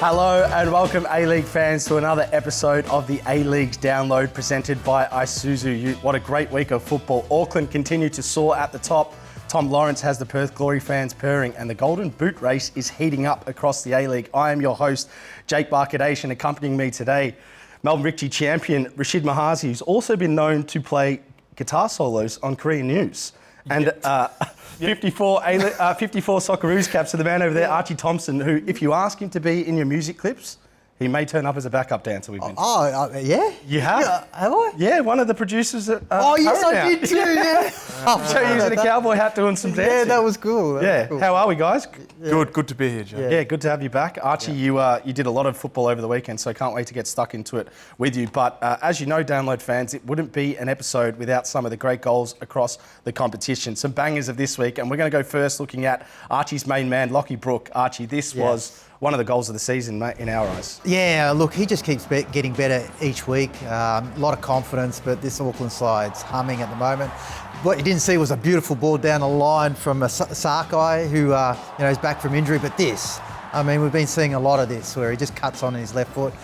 Hello and welcome A-League fans to another episode of the A-League's Download presented by Isuzu. What a great week of football. Auckland continue to soar at the top. Tom Lawrence has the Perth Glory fans purring and the Golden Boot race is heating up across the A-League. I am your host, Jake Barker-Daish, and accompanying me today, Melbourne Victory champion Rashid Mahazi, who's also been known to play guitar solos on Korean News. And 54 Socceroos caps to the man over there, Archie Thompson, who, if you ask him to be in your music clips, he may turn up as a backup dancer. We've been yeah? You have? Yeah, have I? Yeah, one of the producers at Yes, I did too, yeah. I'm sure you using a cowboy hat doing some dancing. Yeah, that was cool. Cool. How are we, guys? Yeah. Good to be here, Joe. Yeah, good to have you back. Archie, you did a lot of football over the weekend, so I can't wait to get stuck into it with you. But as you know, Download fans, it wouldn't be an episode without some of the great goals across the competition. Some bangers of this week, and we're going to go first looking at Archie's main man, Lachie Brook. Archie, this was one of the goals of the season, mate, in our eyes. Yeah, look, he just keeps getting better each week. A lot of confidence, but this Auckland side's humming at the moment. What you didn't see was a beautiful ball down the line from a Sakai, who is back from injury. But this, we've been seeing a lot of this where he just cuts on his left foot.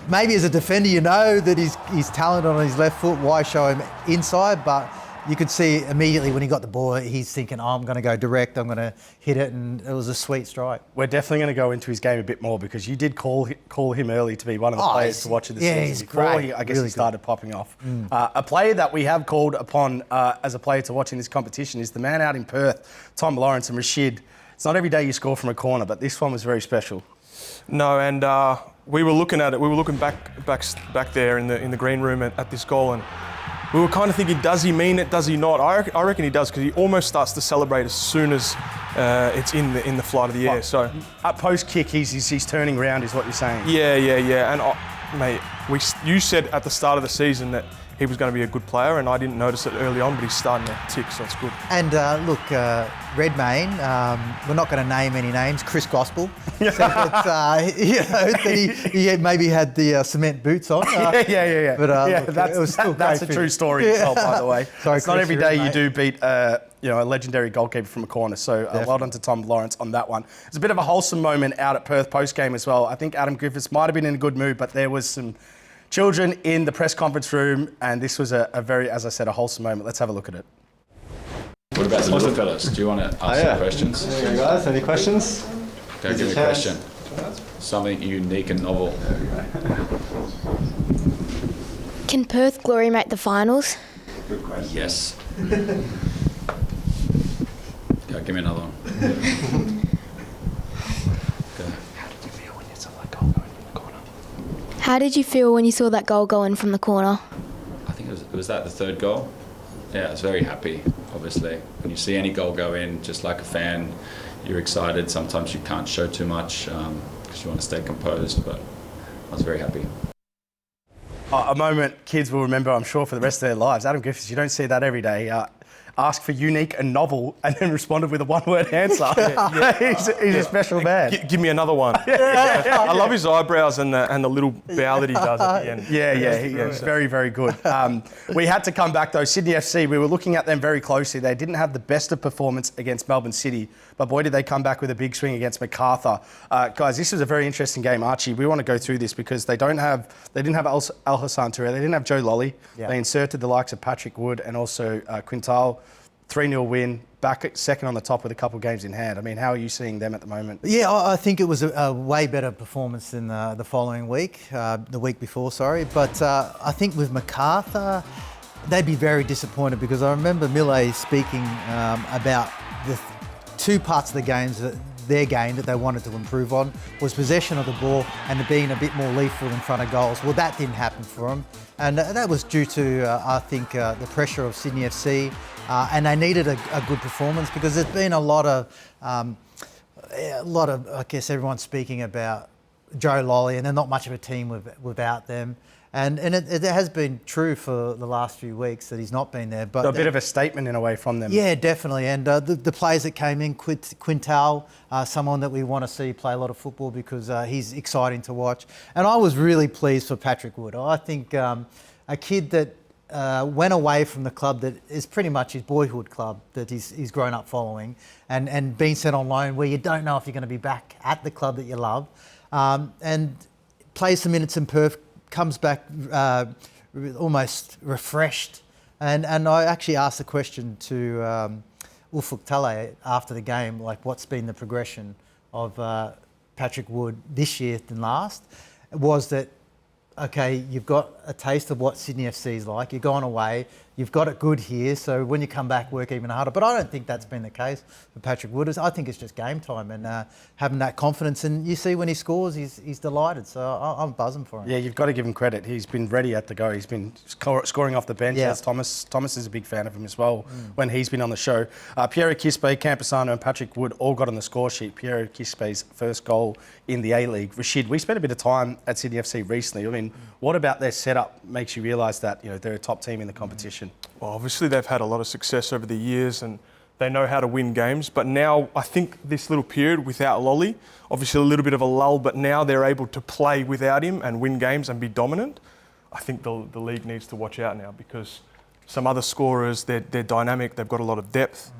Maybe as a defender, you know that he's talented on his left foot. Why show him inside? But you could see immediately when he got the ball, he's thinking, I'm going to go direct, I'm going to hit it, and it was a sweet strike. We're definitely going to go into his game a bit more because you did call him early to be one of the players to watch in the season. He's before great. He started popping off. A player that we have called upon as a player to watch in this competition is the man out in Perth, Tom Lawrence and Rashid. It's not every day you score from a corner, but this one was very special. No, and we were looking at it. We were looking back there in the green room at this goal, and we were kind of thinking, does he mean it? Does he not? I reckon he does because he almost starts to celebrate as soon as it's in the flight of the air. So at post kick, he's turning around, is what you're saying. Yeah. And mate, you said at the start of the season that he was going to be a good player, and I didn't notice it early on, but he's starting to tick, so it's good. And look, Redmayne, we're not going to name any names. Chris Gospel said that, he maybe had the cement boots on. Yeah. But that's a true story as well, by the way. Sorry, it's not Chris, every day you do beat a legendary goalkeeper from a corner. So well done to Tom Lawrence on that one. It's a bit of a wholesome moment out at Perth post game as well. I think Adam Griffiths might have been in a good mood, but there was some children in the press conference room, and this was a very, as I said, a wholesome moment. Let's have a look at it. What about the little fellas? Do you want to ask some questions? There you go, guys. Any questions? Go give me a question. Something unique and novel. Can Perth Glory make the finals? Good question. Yes. Go, give me another one. How did you feel when you saw that goal go in from the corner? I think was that the third goal? Yeah, I was very happy, obviously. When you see any goal go in, just like a fan, you're excited. Sometimes you can't show too much because you want to stay composed, but I was very happy. A moment kids will remember, I'm sure, for the rest of their lives. Adam Griffiths, you don't see that every day. Asked for unique and novel and then responded with a one-word answer. He's a special man. Give me another one. I love his eyebrows and the little bow that he does at the end. Yeah, he was very, very good. We had to come back though. Sydney FC, we were looking at them very closely. They didn't have the best of performance against Melbourne City, but boy, did they come back with a big swing against Macarthur. Guys, this was a very interesting game. Archie, we want to go through this because they didn't have Al Hassan Touré, they didn't have Joe Lolly. Yeah. They inserted the likes of Patrick Wood and also Quintal. 3-0 win, back at second on the top with a couple of games in hand. I mean, how are you seeing them at the moment? Yeah, I think it was a way better performance than the following week, the week before, sorry. But I think with Macarthur, they'd be very disappointed because I remember Millet speaking about the two parts of their game that they wanted to improve on was possession of the ball and being a bit more lethal in front of goals. Well, that didn't happen for them. And that was due to, I think, the pressure of Sydney FC. And they needed a good performance because there's been a lot of, I guess everyone's speaking about Joe Lolly and they're not much of a team without them. And it has been true for the last few weeks that he's not been there. But so a bit of a statement in a way from them. Yeah, definitely. And the players that came in, Quintal, someone that we want to see play a lot of football because he's exciting to watch. And I was really pleased for Patrick Wood. I think a kid that went away from the club that is pretty much his boyhood club that he's grown up following and being sent on loan where you don't know if you're going to be back at the club that you love. and plays some minutes in Perth, comes back almost refreshed. And I actually asked the question to Ufuk Talay after the game, like what's been the progression of Patrick Wood this year than last, was that, okay, you've got a taste of what Sydney FC is like, you've gone away, you've got it good here, so when you come back, work even harder. But I don't think that's been the case for Patrick Wood. I think it's just game time and having that confidence. And you see when he scores, he's delighted. So I'm buzzing for him. Yeah, you've got to give him credit. He's been ready at the go. He's been scoring off the bench, as Thomas. Thomas is a big fan of him as well when he's been on the show. Piero Quispe, Camposano and Patrick Wood all got on the score sheet. Piero Quispe's first goal in the A-League. Rashid, we spent a bit of time at Sydney FC recently. I mean, what about their setup makes you realise that they're a top team in the competition? Well, obviously they've had a lot of success over the years and they know how to win games. But now I think this little period without Lolly, obviously a little bit of a lull, but now they're able to play without him and win games and be dominant. I think the league needs to watch out now because some other scorers, they're dynamic, they've got a lot of depth.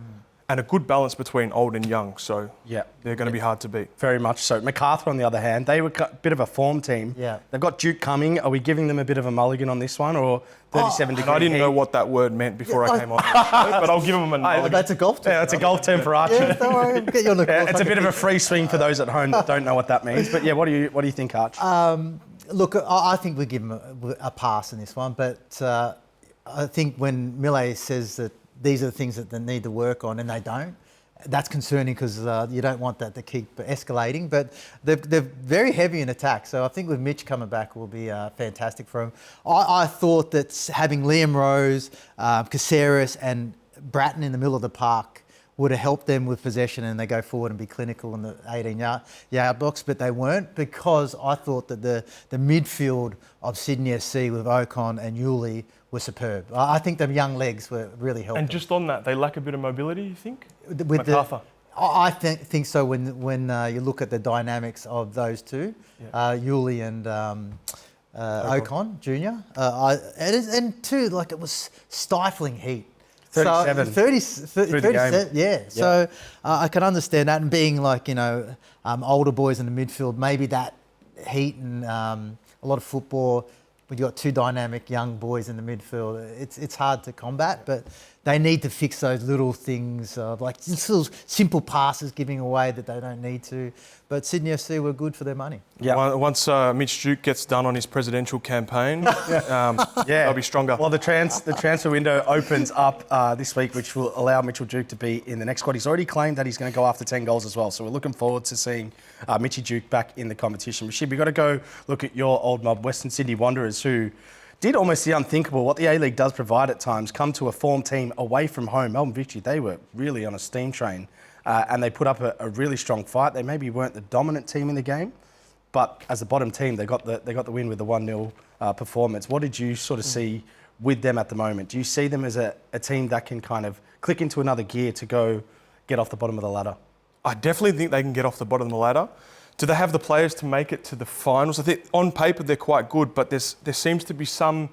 And a good balance between old and young, so they're going to be hard to beat. Very much so. Macarthur, on the other hand, they were a bit of a form team. Yeah. They've got Duke coming. Are we giving them a bit of a mulligan on this one, or 37 degree I didn't heat? know what that word meant before I came on, but I'll give them a mulligan. That's a golf term. Yeah, it's a golf term for Archie. Yeah, don't worry, we'll get you on the It's a bit of a free swing for those at home that don't know what that means. But yeah, what do you think, Arch? Look, I think we give him a pass in this one, but I think when Millet says that these are the things that they need to work on and they don't, that's concerning because you don't want that to keep escalating. But they're very heavy in attack, so I think with Mitch coming back will be fantastic for him. I thought that having Liam Rose, Caceres and Bratton in the middle of the park would have helped them with possession and they go forward and be clinical in the 18-yard box, but they weren't because I thought that the midfield of Sydney FC with Ocon and Yuli were superb. I think the young legs were really helping. And just on that, they lack a bit of mobility, you think? With Macarthur. I think so when you look at the dynamics of those two, Yuli and Ocon Jr. And two, like it was stifling heat. 37 So, through the game. Yeah. So I can understand that, and being like older boys in the midfield, maybe that heat and a lot of football. When you've got two dynamic young boys in the midfield, it's hard to combat, but they need to fix those little things, like just little simple passes giving away that they don't need to. But Sydney FC were good for their money. Yeah. Once Mitch Duke gets done on his presidential campaign, they'll be stronger. Well, the transfer window opens up this week, which will allow Mitchell Duke to be in the next squad. He's already claimed that he's going to go after 10 goals as well. So we're looking forward to seeing Mitchy Duke back in the competition. Rashid, we've got to go look at your old mob, Western Sydney Wanderers, who did almost the unthinkable, what the A-League does provide at times, come to a form team away from home. Melbourne Victory, they were really on a steam train. And they put up a really strong fight. They maybe weren't the dominant team in the game, but as a bottom team, they got the win with the 1-0 performance. What did you sort of see with them at the moment? Do you see them as a team that can kind of click into another gear to go get off the bottom of the ladder? I definitely think they can get off the bottom of the ladder. Do they have the players to make it to the finals? I think on paper they're quite good, but there seems to be some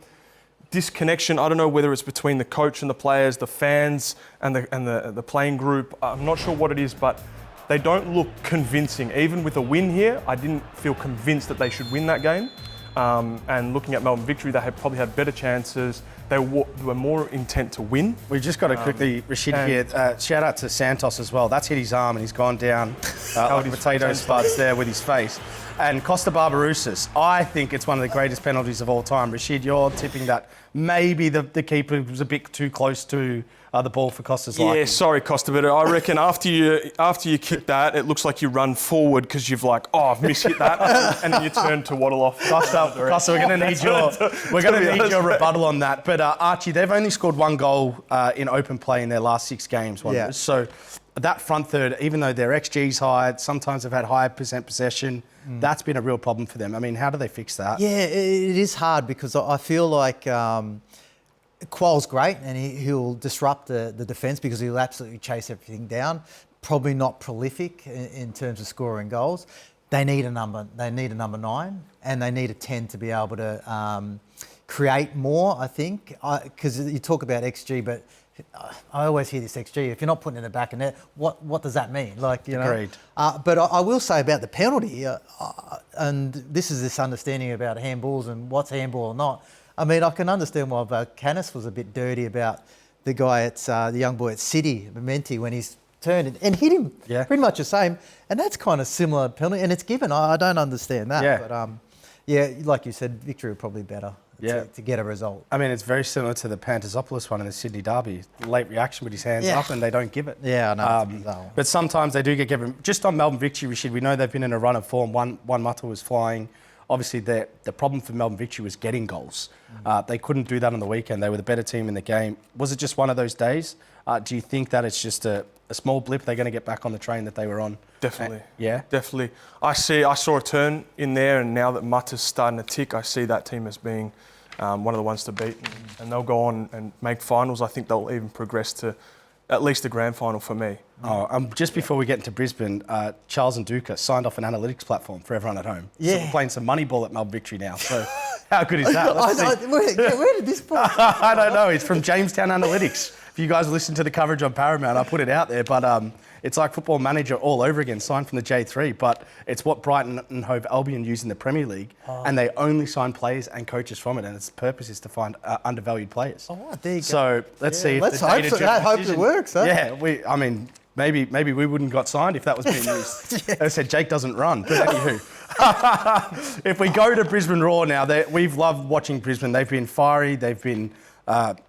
disconnection. I don't know whether it's between the coach and the players, the fans and the playing group. I'm not sure what it is, but they don't look convincing. Even with a win here, I didn't feel convinced that they should win that game. And looking at Melbourne Victory, they probably had better chances. They were more intent to win. We've just got to quickly, Rashid here, shout out to Santos as well. That's hit his arm and he's gone down like potato spuds there with his face. And Costa Barbarouses, I think it's one of the greatest penalties of all time. Rashid, you're tipping that maybe the keeper was a bit too close to the ball for Costa's liking. Yeah, sorry, Costa, but I reckon after you kick that, it looks like you run forward because you've I've mishit that, and then you turn to waddle off. Costa, we're going to need your rebuttal on that. But Archie, they've only scored one goal in open play in their last 6 games. Yeah. So that front third, even though their XG's high, sometimes they've had higher percent possession. That's been a real problem for them. I mean, how do they fix that? Yeah, it is hard because I feel like Qual's great and he'll disrupt the defence because he'll absolutely chase everything down. Probably not prolific in terms of scoring goals. They need a number 9 and they need a 10 to be able to create more, I think. Because you talk about XG, but I always hear this XG. If you're not putting it in the back of net, what does that mean? Like, you know. Agreed. But I will say about the penalty, and this is this understanding about handballs and what's handball or not. I mean, I can understand why Canis was a bit dirty about the guy at the young boy at City, Mementi, when he's turned and hit him. Yeah. Pretty much the same, and that's kind of similar penalty, and it's given. I don't understand that. Yeah. But yeah, like you said, Victory are probably better. Yeah. To get a result. I mean, it's very similar to the Panterzopoulos one in the Sydney Derby. Late reaction with his hands up and they don't give it. Yeah, I know. It's bizarre. But sometimes they do get given. Just on Melbourne Victory, Rashid, we know they've been in a run of form. One Mata was flying. Obviously, the problem for Melbourne Victory was getting goals. They couldn't do that on the weekend. They were the better team in the game. Was it just one of those days? Do you think that it's just a small blip? They're going to get back on the train that they were on? Definitely. Yeah? Definitely. I saw a turn in there, and now that Mata's starting to tick, I see that team as being one of the ones to beat, and they'll go on and make finals. I think they'll even progress to at least the grand final for me. Just before we get into Brisbane, Charles and Duca signed off an analytics platform for everyone at home. Yeah. So we're playing some money ball at Melbourne Victory now. So how good is that? Let's see. Where did this from? I don't know. It's from Jamestown Analytics. If you guys listen to the coverage on Paramount, I put it out there. But it's like Football Manager all over again, signed from the J3. But it's what Brighton and Hove Albion use in the Premier League. And they only sign players and coaches from it. And its purpose is to find undervalued players. Oh, there you go. So let's see if Let's the hope data-driven I hope decision- it works, huh? Yeah, maybe we wouldn't got signed if that was being used. They said Jake doesn't run. But anywho, if we go to Brisbane Roar now, we've loved watching Brisbane. They've been fiery. They've been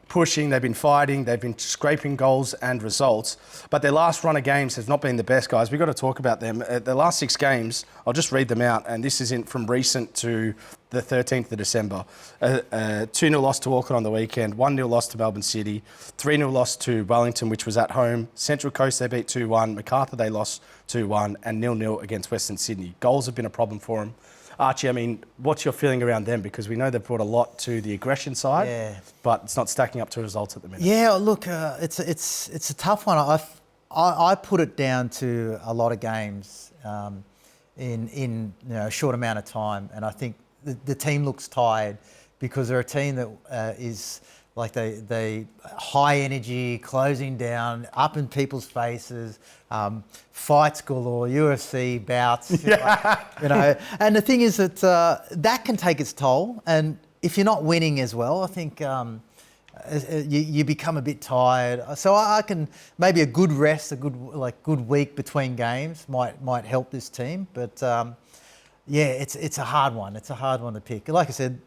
pushing, they've been fighting, they've been scraping goals and results. But their last run of games has not been the best, guys. We've got to talk about them. Their last 6 games, I'll just read them out, and this is from recent to the 13th of December. 2-0 loss to Auckland on the weekend, 1-0 loss to Melbourne City, 3-0 loss to Wellington, which was at home. Central Coast, they beat 2-1. Macarthur, they lost 2-1, and 0-0 against Western Sydney. Goals have been a problem for them. Archie, I mean, what's your feeling around them? Because we know they've brought a lot to the aggression side, but it's not stacking up to results at the minute. Yeah, look, it's a tough one. I put it down to a lot of games in a short amount of time, and I think the team looks tired because they're a team that is like they high energy, closing down, up in people's faces, fights galore, UFC bouts, And the thing is that that can take its toll, and if you're not winning as well, I think you become a bit tired. So I can maybe a good rest, a good week between games might help this team, but it's a hard one. It's a hard one to pick. Like I said,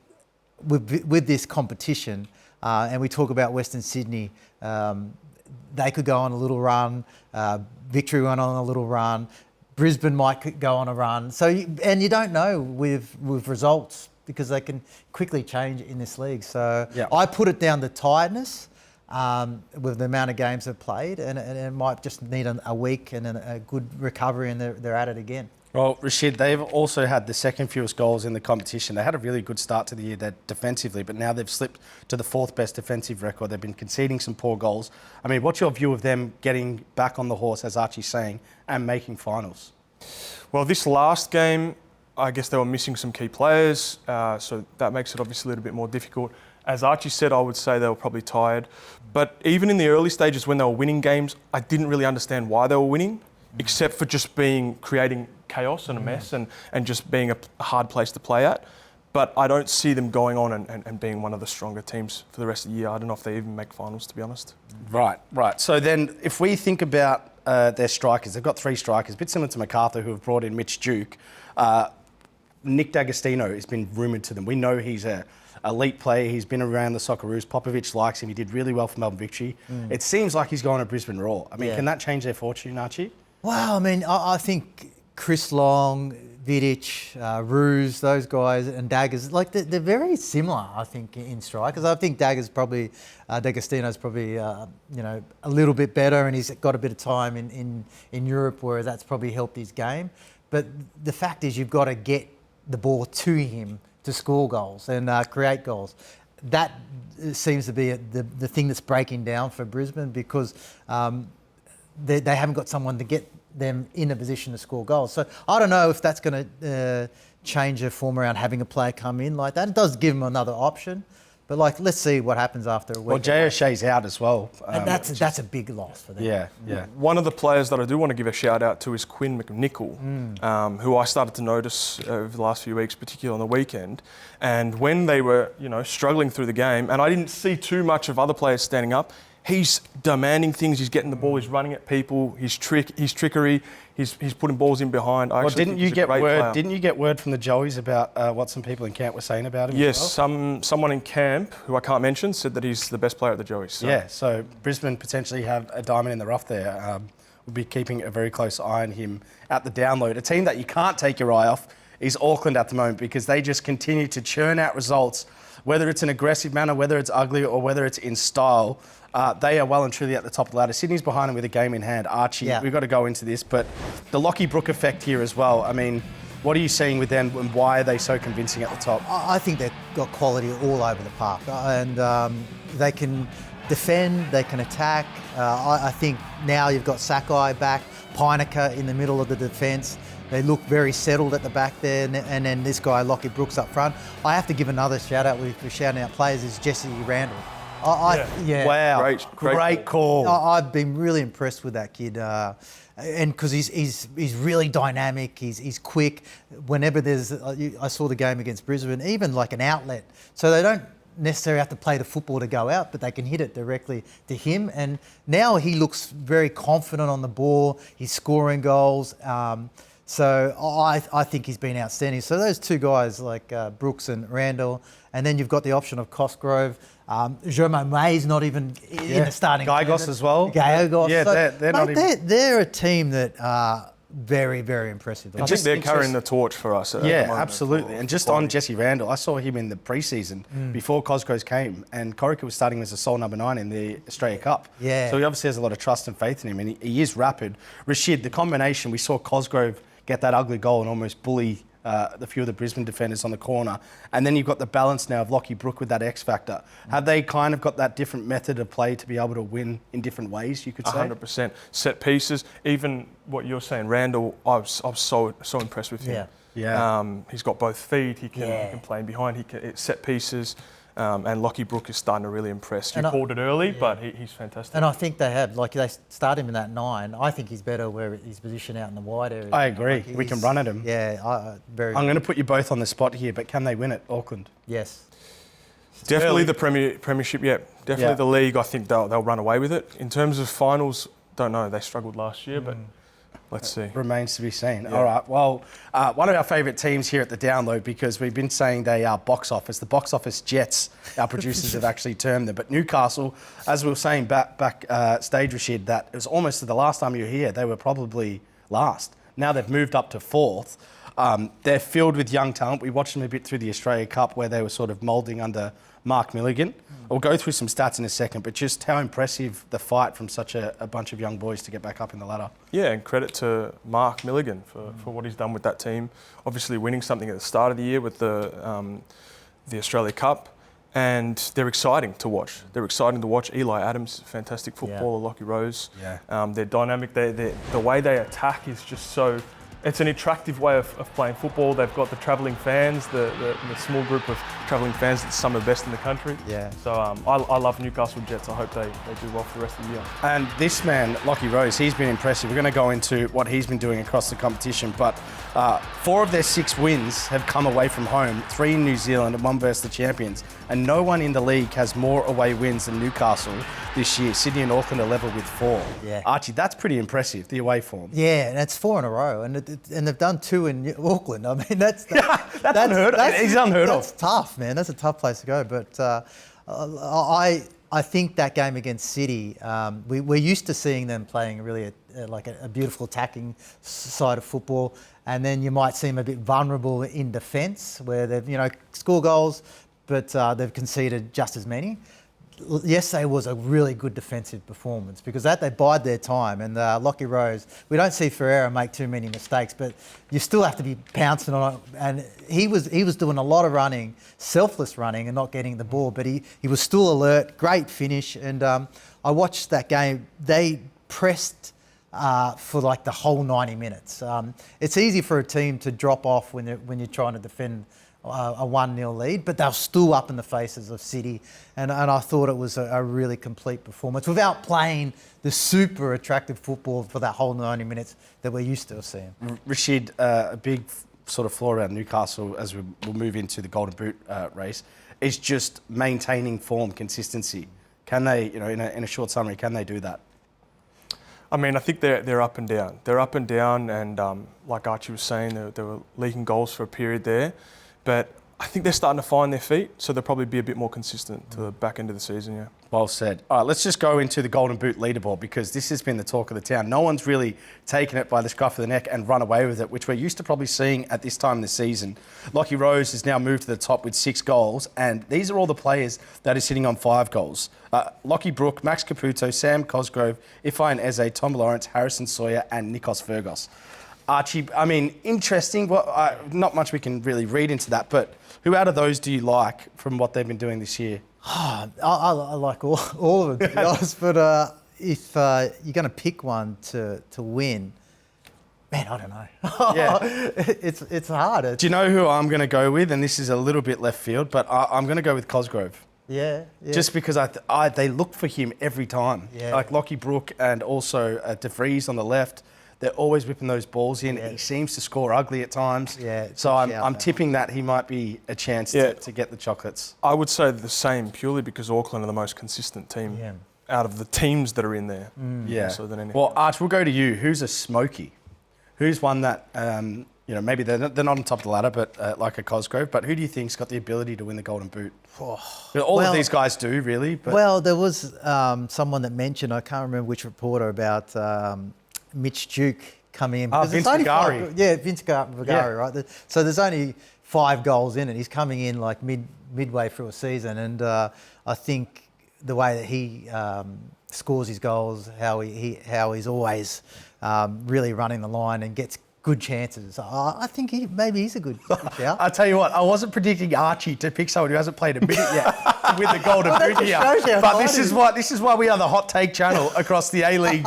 with this competition. And we talk about Western Sydney, they could go on a little run, Victory went on a little run, Brisbane might go on a run. So, and you don't know with results because they can quickly change in this league. So I put it down to tiredness with the amount of games they've played, and it might just need a week and a good recovery, and they're at it again. Well, Rashid, they've also had the second fewest goals in the competition. They had a really good start to the year defensively, but now they've slipped to the 4th best defensive record. They've been conceding some poor goals. I mean, what's your view of them getting back on the horse, as Archie's saying, and making finals? Well, this last game, I guess they were missing some key players, so that makes it obviously a little bit more difficult. As Archie said, I would say they were probably tired. But even in the early stages when they were winning games, I didn't really understand why they were winning, except for just creating chaos and a mess and just being a hard place to play at. But I don't see them going on and being one of the stronger teams for the rest of the year. I don't know if they even make finals, to be honest. Right. So then if we think about their strikers, they've got 3 strikers, a bit similar to Macarthur, who have brought in Mitch Duke. Nick D'Agostino has been rumoured to them. We know he's an elite player. He's been around the Socceroos. Popovic likes him. He did really well for Melbourne Victory. It seems like he's going to Brisbane Roar. I mean, can that change their fortune, Archie? Well, I mean, I think Chris Long, Vidic, Ruse, those guys, and Daggers, like they're very similar, I think, in strikers. I think D'Agostino's probably a little bit better, and he's got a bit of time in Europe where that's probably helped his game. But the fact is, you've got to get the ball to him to score goals and create goals. That seems to be the thing that's breaking down for Brisbane because they haven't got someone to get them in a position to score goals. So I don't know if that's going to change their form around having a player come in like that. It does give them another option, But let's see what happens after a week. Well, Jay O'Shea's out as well. And that's a big loss for them. Yeah. One of the players that I do want to give a shout out to is Quinn McNichol, who I started to notice over the last few weeks, particularly on the weekend. And when they were, struggling through the game, and I didn't see too much of other players standing up, he's demanding things. He's getting the ball. He's running at people. His trickery. He's putting balls in behind. Didn't you get word from the Joeys about what some people in camp were saying about him? Yes, as well? someone in camp who I can't mention said that he's the best player at the Joeys. So. Yeah, so Brisbane potentially have a diamond in the rough there. We'll be keeping a very close eye on him at the download. A team that you can't take your eye off is Auckland at the moment because they just continue to churn out results, whether it's an aggressive manner, whether it's ugly, or whether it's in style. They are well and truly at the top of the ladder. Sydney's behind them with a game in hand. Archie, we've got to go into this, but the Lachie Brook effect here as well. I mean, what are you seeing with them and why are they so convincing at the top? I think they've got quality all over the park, and they can defend, they can attack. I think now you've got Sakai back, Pinnaker in the middle of the defence. They look very settled at the back there, and then this guy, Lachie Brooks, up front. I have to give another shout-out for shouting out players is Jesse Randall. Wow, great call. I've been really impressed with that kid, and because he's really dynamic, he's quick. Whenever I saw the game against Brisbane, even like an outlet, so they don't necessarily have to play the football to go out, but they can hit it directly to him. And now he looks very confident on the ball. He's scoring goals. So I think he's been outstanding. So those two guys like Brooks and Randall, and then you've got the option of Cosgrove. Jermaine May's not even in the starting. Gygos as well. Gygos. Yeah, so, they're not even... They're a team that are very, very impressive. I think they're carrying the torch for us. Absolutely. And just on Jesse Randall, I saw him in the pre-season before Cosgroves came, and Corica was starting as a sole number 9 in the Australia Cup. Yeah. So he obviously has a lot of trust and faith in him, and he is rapid. Rashid, the combination, we saw Cosgrove get that ugly goal and almost bully the few of the Brisbane defenders on the corner. And then you've got the balance now of Lachie Brook with that X factor. Have they kind of got that different method of play to be able to win in different ways, you could say? 100%. Set pieces. Even what you're saying, Randall, I was so impressed with him. Yeah. He's got both feet. He can play in behind. He can set pieces. And Lachie Brook is starting to really impress. You called it early, but he's fantastic. And I think they have. They start him in that 9. I think he's better where he's positioned out in the wide area. I agree. We can run at him. Yeah, I'm going to put you both on the spot here, but can they win it, Auckland? Yes. Definitely the Premiership, Definitely the league. I think they'll run away with it. In terms of finals, don't know. They struggled last year, but let's see. Remains to be seen. Yeah. All right. Well, one of our favourite teams here at the Download, because we've been saying they are box office. The box office jets, our producers have actually termed them. But Newcastle, as we were saying back stage, Rashid, that it was almost the last time you were here, they were probably last. Now they've moved up to 4th. They're filled with young talent. We watched them a bit through the Australia Cup where they were sort of moulding under Mark Milligan. We'll go through some stats in a second, but just how impressive the fight from such a bunch of young boys to get back up in the ladder. Yeah, and credit to Mark Milligan for what he's done with that team. Obviously winning something at the start of the year with the Australia Cup, and they're exciting to watch. They're exciting to watch. Eli Adams, fantastic footballer, Lockie Rose. Yeah. They're dynamic. The way they attack is just so... It's an attractive way of playing football. They've got the travelling fans, the small group of travelling fans that's some of the best in the country. Yeah. So I love Newcastle Jets. I hope they do well for the rest of the year. And this man, Lockie Rose, he's been impressive. We're going to go into what he's been doing across the competition, but 4 of their 6 wins have come away from home, 3 in New Zealand and 1 versus the champions. And no one in the league has more away wins than Newcastle this year. Sydney and Auckland are level with 4. Yeah. Archie, that's pretty impressive, the away form. Yeah, and it's 4 in a row, and they've done 2 in Auckland. I mean, that's unheard of. It's unheard of. That's tough, man. That's a tough place to go. But I think that game against City, we're used to seeing them playing really a beautiful attacking side of football, and then you might see them a bit vulnerable in defence, where they've score goals, but they've conceded just as many. Yesterday was a really good defensive performance because they bide their time, and Lockie Rose, we don't see Ferreira make too many mistakes, but you still have to be pouncing on it. And he was doing a lot of running, selfless running, and not getting the ball, but he was still alert. Great finish, and I watched that game. They pressed for the whole 90 minutes. It's easy for a team to drop off when you're trying to defend a 1-0 lead, but they were still up in the faces of City, and I thought it was a really complete performance without playing the super attractive football for that whole 90 minutes that we're used to seeing. Rashid, a big sort of flaw around Newcastle as we'll move into the Golden Boot race is just maintaining form, consistency. Can they, in a short summary, can they do that? I mean, I think they're up and down. They're up and down, and like Archie was saying, they were leaking goals for a period there. But I think they're starting to find their feet, so they'll probably be a bit more consistent to the back end of the season, yeah. Well said. All right, let's just go into the Golden Boot leaderboard because this has been the talk of the town. No one's really taken it by the scruff of the neck and run away with it, which we're used to probably seeing at this time of the season. Lachie Rose has now moved to the top with 6 goals, and these are all the players that are sitting on 5 goals. Lachie Brook, Max Caputo, Sam Cosgrove, Ifeanyi Eze, Tom Lawrence, Harrison Sawyer, and Nikos Fergos. Archie, I mean, interesting. Well, not much we can really read into that, but who out of those do you like from what they've been doing this year? I like all of them, to be honest. But if you're going to pick one to win, man, I don't know. Yeah. it's hard. Do you know who I'm going to go with? And this is a little bit left field, but I'm going to go with Cosgrove. Yeah. Just because they look for him every time. Yeah. Like Lachie Brook and also De Vries on the left. They're always whipping those balls in. Yeah. He seems to score ugly at times. Yeah, So I'm tipping that he might be a chance to get the chocolates. I would say the same purely because Auckland are the most consistent team out of the teams that are in there. Yeah. So than anything. Well, Arch, we'll go to you. Who's a smoky? Who's one that, maybe they're not on top of the ladder, but like a Cosgrove, but who do you think's got the ability to win the Golden Boot? All of these guys do, really. But Well, there was someone that mentioned, I can't remember which reporter, about Mitch Duke coming in. Vince Vigari. Vince Vigari, right? So there's only 5 goals in it. He's coming in like midway through a season, and I think the way that he scores his goals, how he's always really running the line and gets good chances. I think maybe he's a good shout. I tell you what, I wasn't predicting Archie to pick someone who hasn't played a minute yet to win the Golden Boot here. But this is why we are the hot take channel across the A-League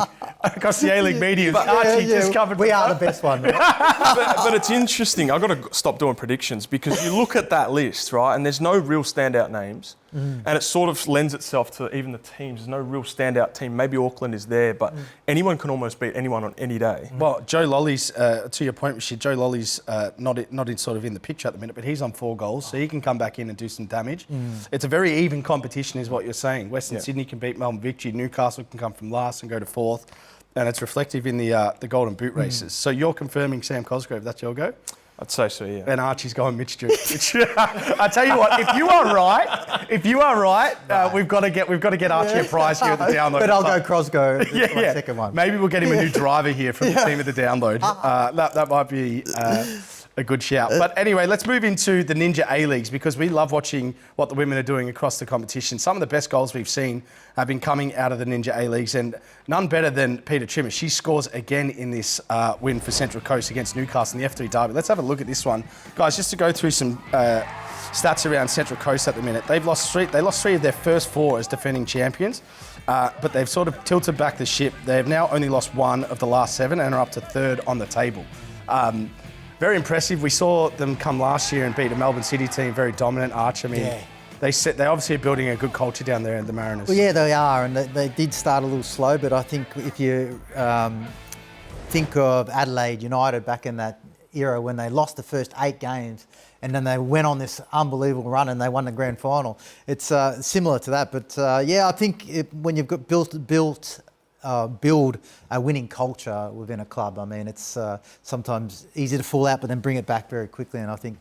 media. Archie just covered. We are the best one. but it's interesting. I've got to stop doing predictions because you look at that list, right, and there's no real standout names. And it sort of lends itself to even the teams. There's no real standout team. Maybe Auckland is there, but anyone can almost beat anyone on any day. Well, Joe Lolly's, to your point, Rashid, Joe Lolly's not in sort of in the picture at the minute, but he's on 4 goals, so he can come back in and do some damage. It's a very even competition, is what you're saying. Western Sydney can beat Melbourne Victory, Newcastle can come from last and go to 4th, and it's reflective in the Golden Boot races. So you're confirming Sam Cosgrove, that's your go? I'd say so, yeah. And Archie's going Mitch Duke. I tell you what, if you are right, we've got to get Archie a prize here at the download. But I'll go Cosgrove. My second one. Maybe we'll get him a new driver here from the team at the download. That might be a good shout. But anyway, let's move into the Ninja A-Leagues because we love watching what the women are doing across the competition. Some of the best goals we've seen have been coming out of the Ninja A-Leagues, and none better than Peter Trimmer. She scores again in this win for Central Coast against Newcastle in the F3 Derby. Let's have a look at this one. Guys, just to go through some stats around Central Coast at the minute. They lost 3 of their first 4 as defending champions, but they've sort of tilted back the ship. They've now only lost 1 of the last 7 and are up to 3rd on the table. Very impressive. We saw them come last year and beat a Melbourne City team, very dominant. Arch, I mean, they obviously are building a good culture down there at the Mariners. Well, yeah, they are, and they did start a little slow, but I think if you think of Adelaide United back in that era when they lost the first 8 games and then they went on this unbelievable run and they won the grand final, it's similar to that. But I think when you've got build a winning culture within a club. I mean, it's sometimes easy to fall out, but then bring it back very quickly, and I think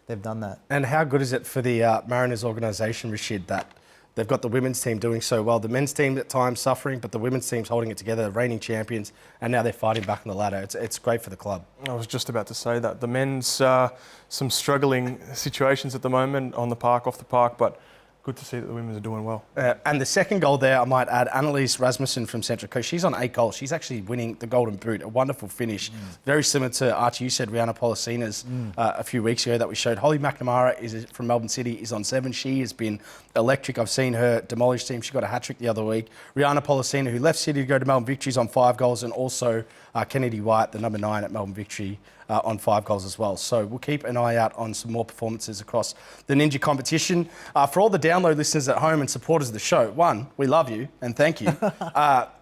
they've done that. And how good is it for the Mariners organisation, Rashid, that they've got the women's team doing so well? The men's team at times suffering, but the women's team's holding it together, reigning champions, and now they're fighting back on the ladder. It's great for the club. I was just about to say that. The men's some struggling situations at the moment on the park, off the park, but good to see that the women are doing well. And the second goal there, I might add, Annalise Rasmussen from Central Coast. She's on 8 goals. She's actually winning the Golden Boot. A wonderful finish. Very similar to Archie, you said, Rihanna Policina's a few weeks ago that we showed. Holly McNamara is from Melbourne City, is on 7. She has been electric. I've seen her demolish team. She got a hat-trick the other week. Rihanna Policina, who left City to go to Melbourne Victory, is on 5 goals. And also Kennedy White, the number 9 at Melbourne Victory, on 5 goals as well. So we'll keep an eye out on some more performances across the Ninja competition. For all the download listeners at home and supporters of the show, one, we love you and thank you.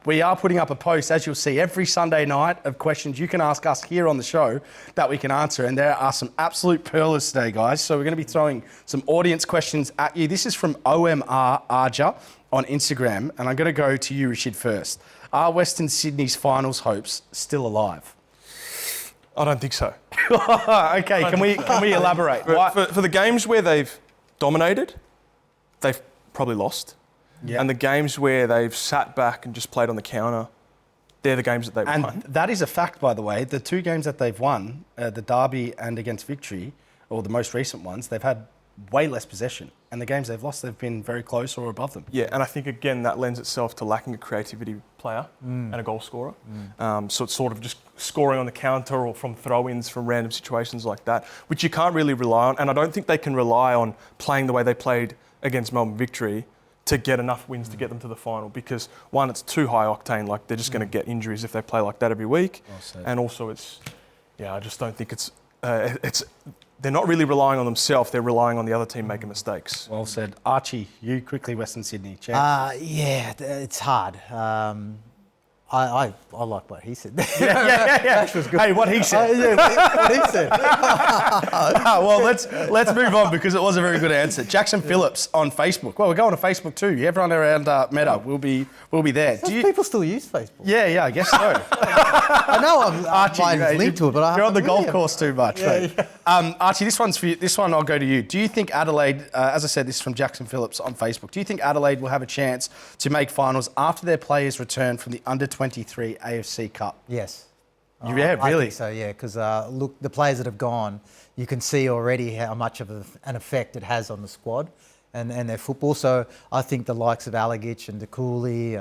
We are putting up a post, as you'll see, every Sunday night of questions you can ask us here on the show that we can answer. And there are some absolute pearlers today, guys. So we're going to be throwing some audience questions at you. This is from OMR Arja on Instagram. And I'm going to go to you, Rashid, first. Are Western Sydney's finals hopes still alive? I don't think so. Okay, can we elaborate? For the games where they've dominated, they've probably lost. Yeah. And the games where they've sat back and just played on the counter, they're the games that they've won. And that is a fact, by the way. The 2 games that they've won, the Derby and against Victory, or the most recent ones, they've had way less possession. And the games they've lost, they've been very close or above them. Yeah, and I think, again, that lends itself to lacking a creativity player and a goal scorer. So it's sort of just scoring on the counter or from throw-ins from random situations like that, which you can't really rely on. And I don't think they can rely on playing the way they played against Melbourne Victory to get enough wins to get them to the final, because, one, it's too high octane. Like, they're just going to get injuries if they play like that every week. And also I just don't think they're not really relying on themselves, they're relying on the other team making mistakes. Well said. Archie, you quickly, Western Sydney. Champ. Yeah, it's hard. I like what he said. Yeah. Was good. Hey, what he said. What he said. Well, let's move on, because it was a very good answer. Jackson Phillips on Facebook. Well, we're going to Facebook too. Everyone around Meta will be there. People still use Facebook? Yeah, I guess so. I know I'm linked to it, but you're on the golf course too much. Yeah. Archie, this one's for you. This one I'll go to you. Do you think Adelaide, as I said, this is from Jackson Phillips on Facebook, do you think Adelaide will have a chance to make finals after their players return from the under-23 AFC Cup? Yes. Yeah, really? I think so, yeah, because look, the players that have gone, you can see already how much of an effect it has on the squad and their football. So I think the likes of Alagic and DeCooley,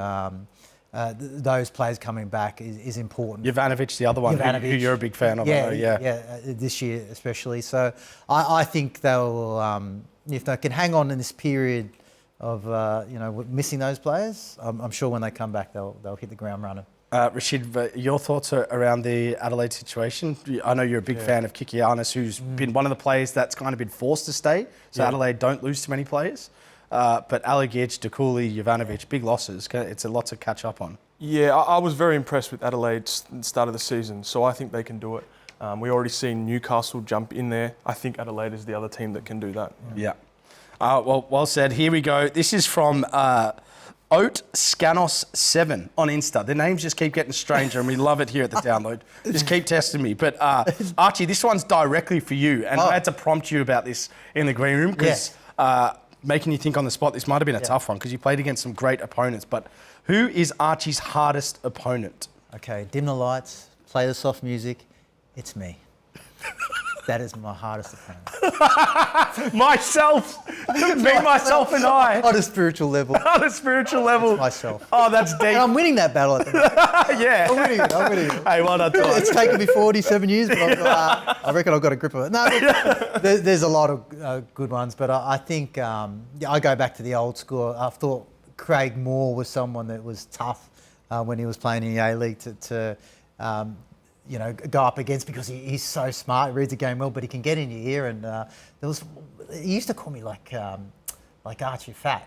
those players coming back is important. Jovanovic, the other one, who you're a big fan of. Yeah, this year especially. So I think they'll, if they can hang on in this period of missing those players, I'm sure when they come back they'll hit the ground running. Rashid, your thoughts around the Adelaide situation? I know you're a big fan of Kikianis, who's been one of the players that's kind of been forced to stay, so Adelaide don't lose too many players. But Alagic, DeCooley, Jovanovic, big losses. It's a lot to catch up on. Yeah, I was very impressed with Adelaide at the start of the season, so I think they can do it. We already seen Newcastle jump in there. I think Adelaide is the other team that can do that. Yeah. Well said. Here we go. This is from Oat Scanos 7 on Insta. The names just keep getting stranger, and we love it here at the download. Just keep testing me. But Archie, this one's directly for you, and I had to prompt you about this in the green room because making you think on the spot. This might have been a tough one because you played against some great opponents. But who is Archie's hardest opponent? Okay, dim the lights, play the soft music. It's me. That is my hardest opponent. Myself! Me, myself and I. On a spiritual level. On a spiritual level. It's myself. Oh, that's deep. And I'm winning that battle at the moment. Yeah. I'm winning it. Hey, well done. It's taken me 47 years, but I reckon I've got a grip of it. No, there's a lot of good ones, but I think I go back to the old school. I thought Craig Moore was someone that was tough when he was playing in the A-League to go up against, because he's so smart, he reads the game well, but he can get in your ear. And he used to call me like Archie fat.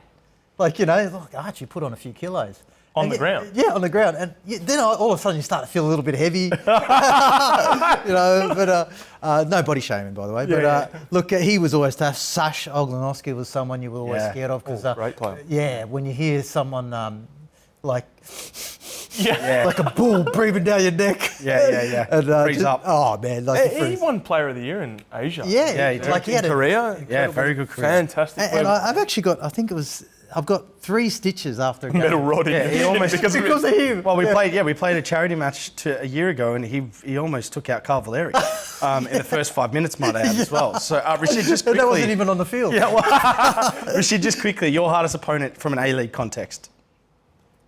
Like, look, Archie put on a few kilos. On the ground? Yeah, on the ground. And then all of a sudden you start to feel a little bit heavy. No body shaming, by the way. Look, he was always tough. Sash Oglanowski was someone you were always scared of. Great player. Yeah, when you hear someone like a bull breathing down your neck. Yeah. And, freeze up. Oh, man. He won Player of the Year in Asia. Yeah, he did. he had Korea. Yeah, very good career. Fantastic. And I've actually got, I think it was I've got 3 stitches after a game. Metal rod. Yeah, he almost because Because of him. Well, we played a charity match a year ago, and he almost took out Carl Valeri in the first 5 minutes, might I add, as well. So, Rashid, just quickly. That wasn't even on the field. Yeah, well, Rashid, just quickly, your hardest opponent from an A-League context.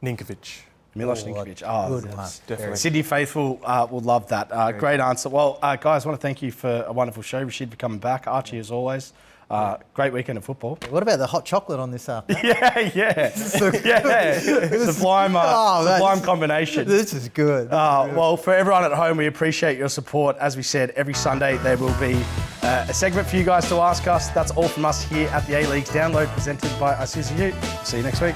Ninkovic. Milos Oh, Ninkovic. good one. Definitely. Sydney faithful will love that. Great answer. Well, guys, I want to thank you for a wonderful show. Rashid for coming back. Archie, as always. Great weekend of football. What about the hot chocolate on this afternoon? Yeah. Sublime, sublime combination. This is good. Well, for everyone at home, we appreciate your support. As we said, every Sunday there will be a segment for you guys to ask us. That's all from us here at the A-Leagues Download, presented by Isuzu. See you next week.